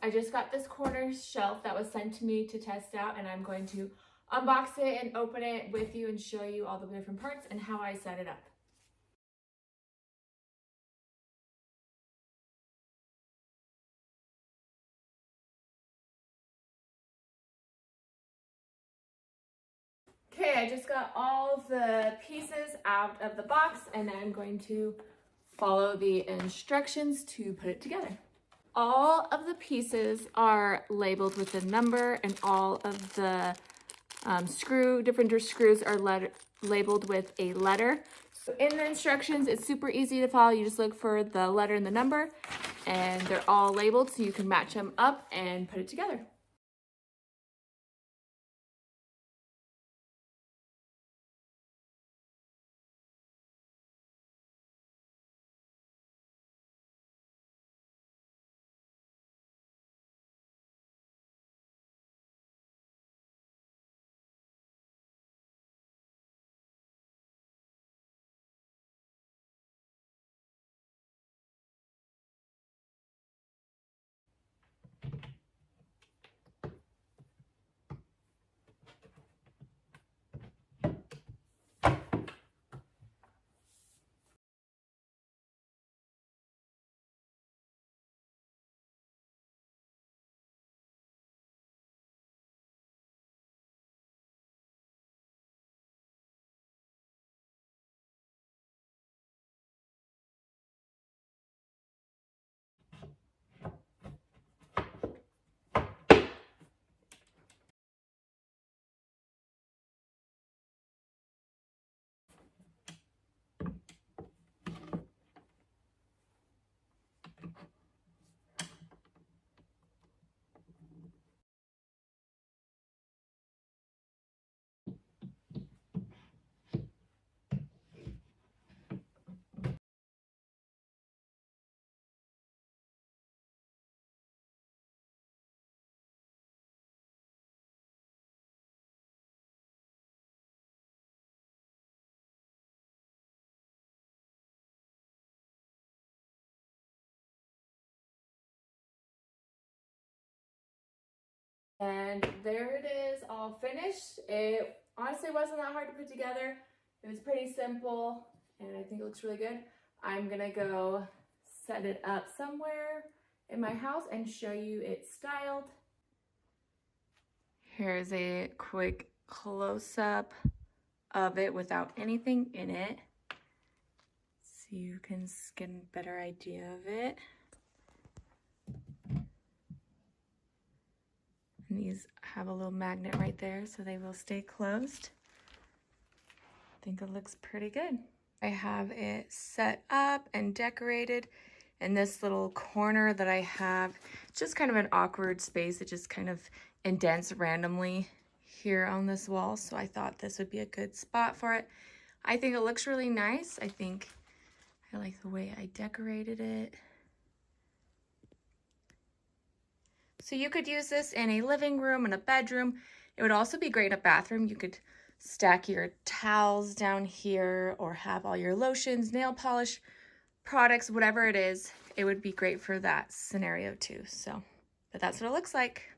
I just got this corner shelf that was sent to me to test out, and I'm going to unbox it and open it with you and show you all the different parts and how I set it up. Okay, I just got all the pieces out of the box, and I'm going to follow the instructions to put it together. All of the pieces are labeled with a number, and all of the different screws are labeled with a letter. So in the instructions, it's super easy to follow. You just look for the letter and the number, and they're all labeled so you can match them up and put it together. And there it is, all finished. It honestly wasn't that hard to put together. It was pretty simple, and I think it looks really good. I'm gonna go set it up somewhere in my house and show you it styled. Here's a quick close-up of it without anything in it, so you can get a better idea of it. And these have a little magnet right there, so they will stay closed. I think it looks pretty good. I have it set up and decorated in this little corner that I have. It's just kind of an awkward space. It just kind of indents randomly here on this wall, so I thought this would be a good spot for it. I think it looks really nice. I like the way I decorated it. So you could use this in a living room and a bedroom. It would also be great in a bathroom. You could stack your towels down here or have all your lotions, nail polish products, whatever it is. It would be great for that scenario too. But that's what it looks like.